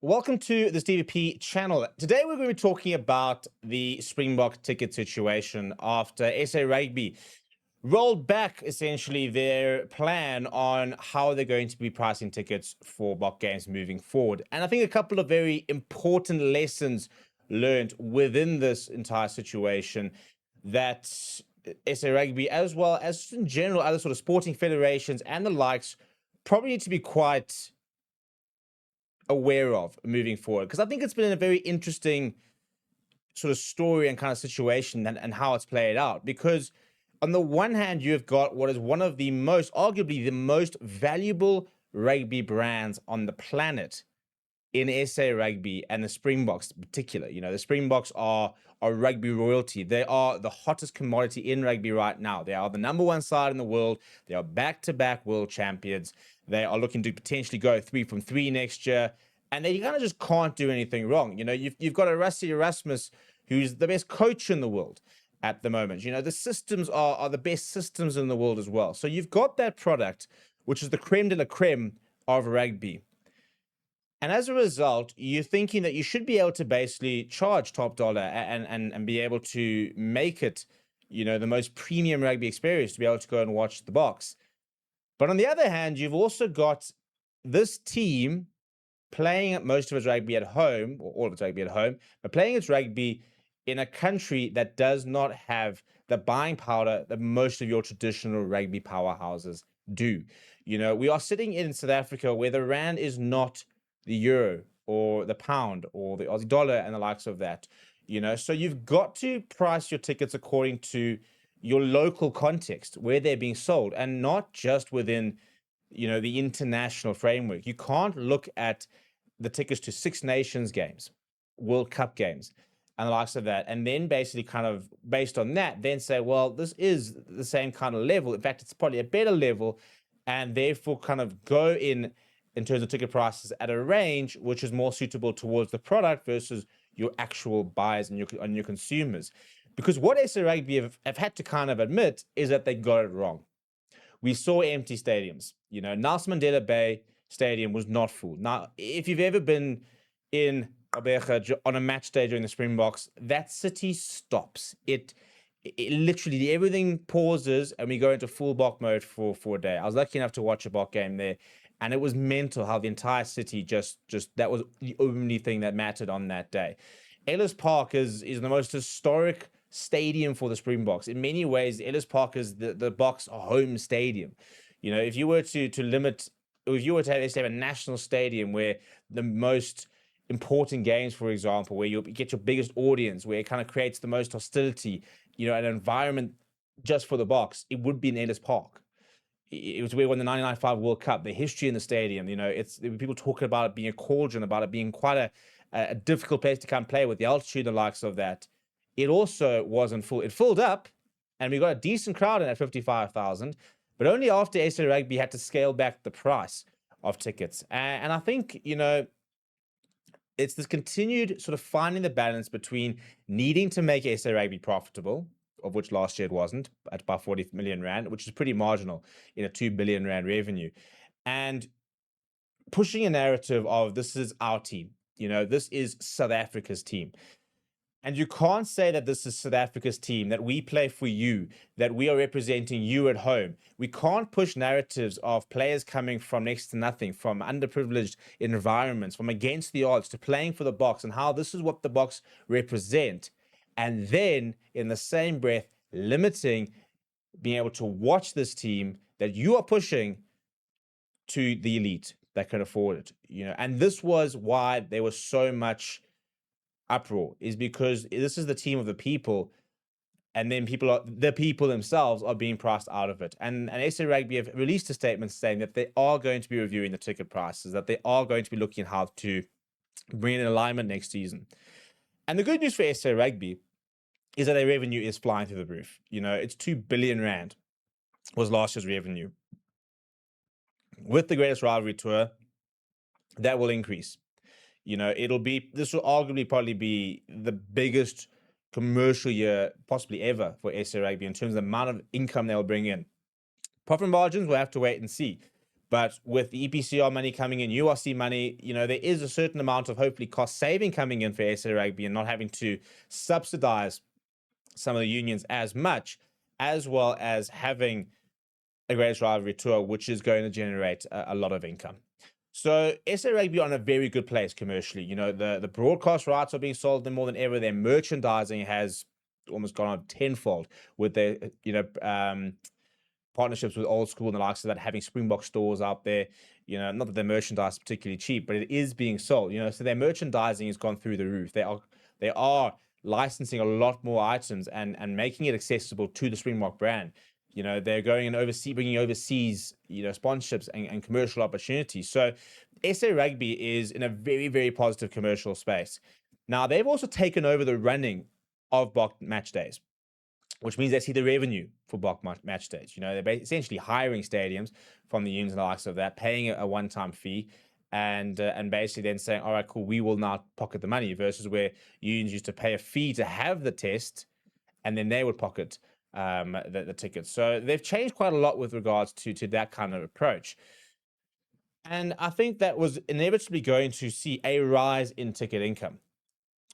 Welcome to the Stevie P channel. Today we're going to be talking about the Springbok ticket situation after SA Rugby rolled back essentially their plan on how they're going to be pricing tickets for Bok games moving forward. And I think a couple of very important lessons learned within this entire situation that SA Rugby, as well as in general other sort of sporting federations and the likes, probably need to be quite aware of moving forward, because I think it's been a very interesting sort of story and kind of situation and how it's played out. Because on the one hand, you've got what is one of the most, arguably the most valuable rugby brands on the planet in SA Rugby and the Springboks in particular. You know, the Springboks are rugby royalty. They are the hottest commodity in rugby right now. They are the number one side in the world. They are back-to-back world champions. They are looking to potentially go 3 from 3 next year. And they kind of just can't do anything wrong. You know, you've got a Rassie Erasmus, who's the best coach in the world at the moment. You know, the systems are the best systems in the world as well. So you've got that product, which is the creme de la creme of rugby. And as a result, you're thinking that you should be able to basically charge top dollar and be able to make it, you know, the most premium rugby experience to be able to go and watch the box. But on the other hand, you've also got this team playing most of its rugby at home, or all of its rugby at home, but playing its rugby in a country that does not have the buying power that most of your traditional rugby powerhouses do. You know, we are sitting in South Africa where the rand is not the euro or the pound or the Aussie dollar and the likes of that. You know, so you've got to price your tickets according to your local context, where they're being sold, and not just within, you know, the international framework. You can't look at the tickets to Six Nations games, World Cup games, and the likes of that, and then basically kind of based on that, then say, well, this is the same kind of level. In fact, it's probably a better level, and therefore kind of go in terms of ticket prices at a range which is more suitable towards the product versus your actual buyers and your consumers. Because what SA Rugby have had to kind of admit is that they got it wrong. We saw empty stadiums. You know, Nelson Mandela Bay Stadium was not full. Now, if you've ever been in Abeja on a match day during the Springboks, that city stops. It literally everything pauses and we go into full Bok mode for a day. I was lucky enough to watch a Bok game there, and it was mental how the entire city just that was the only thing that mattered on that day. Ellis Park is the most historic stadium for the Springboks. In many ways, Ellis Park is the Boks home stadium. You know, if you were to limit, if you were to have a national stadium where the most important games, for example, where you get your biggest audience, where it kind of creates the most hostility, you know, an environment just for the Boks, it would be in Ellis Park. It was where we won the 1995 World Cup, the history in the stadium, you know, it's people talking about it being a cauldron, about it being quite a difficult place to come play with the altitude and the likes of that. It also wasn't full. It filled up, and we got a decent crowd in at 55,000, but only after SA Rugby had to scale back the price of tickets. And I think, you know, it's this continued sort of finding the balance between needing to make SA Rugby profitable, of which last year it wasn't, at about 40 million rand, which is pretty marginal in a 2 billion rand revenue, and pushing a narrative of this is our team. You know, this is South Africa's team. And you can't say that this is South Africa's team, that we play for you, that we are representing you at home. We can't push narratives of players coming from next to nothing, from underprivileged environments, from against the odds, to playing for the Boks, and how this is what the Boks represent. And then, in the same breath, limiting being able to watch this team that you are pushing to the elite that can afford it. You know, and this was why there was so much uproar, is because this is the team of the people, and then the people themselves are being priced out of it. And SA Rugby have released a statement saying that they are going to be reviewing the ticket prices, that they are going to be looking at how to bring in alignment next season. And the good news for SA Rugby is that their revenue is flying through the roof. You know, it's 2 billion rand was last year's revenue. With the greatest rivalry tour, that will increase. You know, this will arguably probably be the biggest commercial year possibly ever for SA Rugby in terms of the amount of income they'll bring in. Profit margins, we'll have to wait and see. But with the EPCR money coming in, URC money, there is a certain amount of hopefully cost saving coming in for SA Rugby and not having to subsidize some of the unions as much, as well as having a greatest rivalry tour, which is going to generate a lot of income. So SA Rugby are in a very good place commercially. The broadcast rights are being sold more than ever. Their merchandising has almost gone on tenfold with their, partnerships with Old School and the likes of that, having Springbok stores out there. Not that their merchandise is particularly cheap, but it is being sold. So their merchandising has gone through the roof. They are licensing a lot more items and making it accessible to the Springbok brand. They're going in overseas, bringing overseas, sponsorships and commercial opportunities. So SA Rugby is in a very, very positive commercial space. Now, they've also taken over the running of Bok match days, which means they see the revenue for Bok match days. They're essentially hiring stadiums from the unions and the likes of that, paying a one-time fee, and basically then saying, all right, cool, we will now pocket the money, versus where unions used to pay a fee to have the test, and then they would pocket the tickets. So they've changed quite a lot with regards to that kind of approach. And I think that was inevitably going to see a rise in ticket income,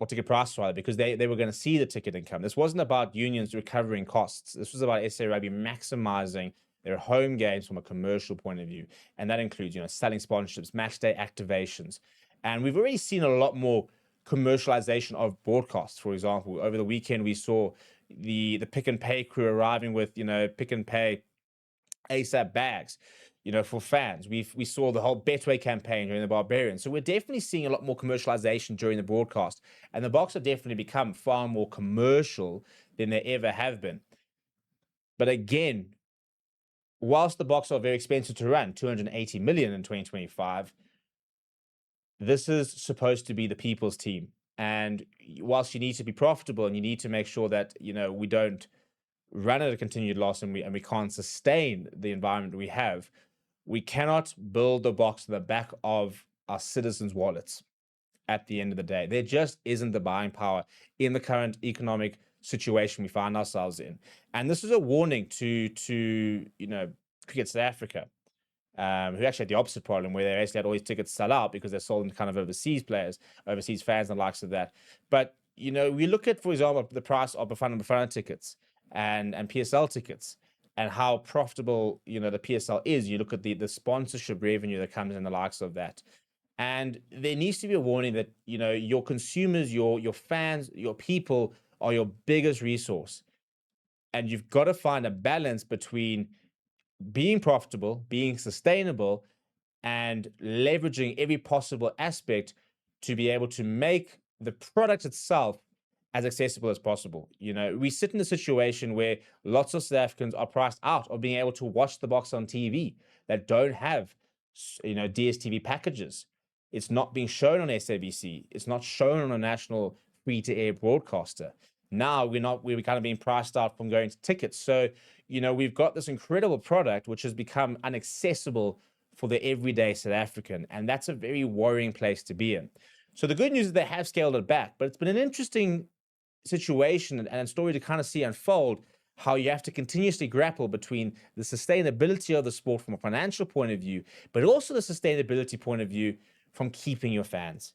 or ticket price rather, because they were going to see the ticket income. This wasn't about unions recovering costs. This was about SA Rugby maximizing their home games from a commercial point of view. And that includes, selling sponsorships, match day activations. And we've already seen a lot more commercialization of broadcasts. For example, over the weekend, we saw the Pick and Pay crew arriving with, Pick and Pay ASAP bags, for fans. We saw the whole Betway campaign during the Barbarians. So we're definitely seeing a lot more commercialization during the broadcast. And the Boks have definitely become far more commercial than they ever have been. But again, whilst the Boks are very expensive to run, 280 million in 2025, this is supposed to be the people's team. And whilst you need to be profitable and you need to make sure that, we don't run at a continued loss and we can't sustain the environment we have, we cannot build the Boks on the back of our citizens' wallets at the end of the day. There just isn't the buying power in the current economic situation we find ourselves in. And this is a warning to Cricket South Africa, who actually had the opposite problem, where they actually had all these tickets sell out because they're sold to kind of overseas players, overseas fans, and the likes of that. But, we look at, for example, the price of Bafana tickets and PSL tickets, and how profitable, the PSL is. You look at the sponsorship revenue that comes in the likes of that. And there needs to be a warning that, your consumers, your fans, your people are your biggest resource. And you've got to find a balance between being profitable, being sustainable, and leveraging every possible aspect to be able to make the product itself as accessible as possible. We sit in a situation where lots of South Africans are priced out of being able to watch the Boks on TV that don't have, DSTV packages. It's not being shown on SABC. It's not shown on a national free-to-air broadcaster. Now we're kind of being priced out from going to tickets. So, we've got this incredible product which has become inaccessible for the everyday South African. And that's a very worrying place to be in. So the good news is they have scaled it back, but it's been an interesting situation and a story to kind of see unfold, how you have to continuously grapple between the sustainability of the sport from a financial point of view, but also the sustainability point of view from keeping your fans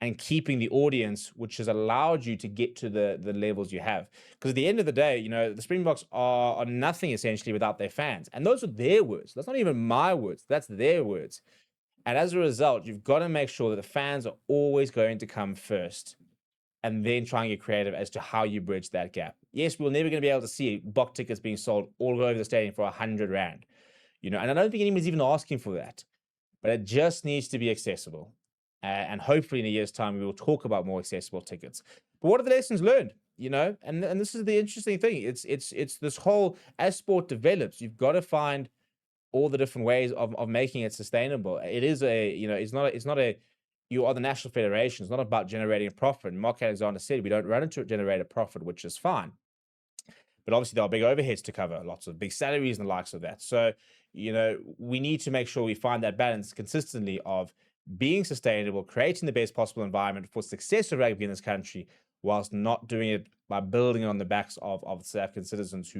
and keeping the audience, which has allowed you to get to the levels you have. Because at the end of the day, the Springboks are nothing essentially without their fans. And those are their words. That's not even my words. That's their words. And as a result, you've got to make sure that the fans are always going to come first, and then try and get creative as to how you bridge that gap. Yes, we're never going to be able to see Bok tickets being sold all over the stadium for 100 Rand. And I don't think anyone's even asking for that. But it just needs to be accessible. And hopefully in a year's time, we will talk about more accessible tickets. But what are the lessons learned? And this is the interesting thing. It's this whole, as sport develops, you've got to find all the different ways of making it sustainable. It is it's not a you are the national federation. It's not about generating a profit. Mark Alexander said we don't run it to generate a profit, which is fine. But obviously there are big overheads to cover, lots of big salaries and the likes of that. So, we need to make sure we find that balance consistently of being sustainable, creating the best possible environment for success of rugby in this country, whilst not doing it by building it on the backs of South African citizens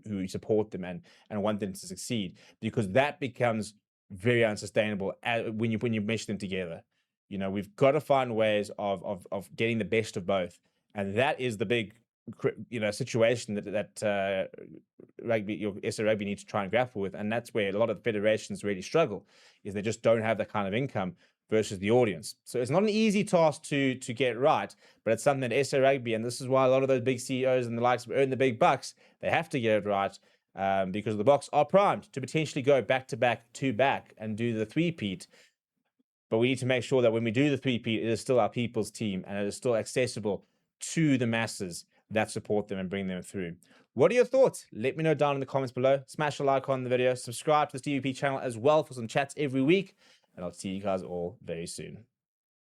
who support them and want them to succeed, because that becomes very unsustainable when you mesh them together. You know, we've got to find ways of getting the best of both, and that is the big situation that your SA Rugby needs to try and grapple with, and that's where a lot of the federations really struggle, is they just don't have that kind of income versus the audience. So it's not an easy task to get right, but it's something that SA Rugby, and this is why a lot of those big CEOs and the likes earn the big bucks, they have to get it right, because the Boks are primed to potentially go back to back and do the three-peat. But we need to make sure that when we do the three-peat, it is still our people's team and it is still accessible to the masses that support them and bring them through. What are your thoughts? Let me know down in the comments below. Smash a like on the video. Subscribe to the Stevie P channel as well for some chats every week. And I'll see you guys all very soon.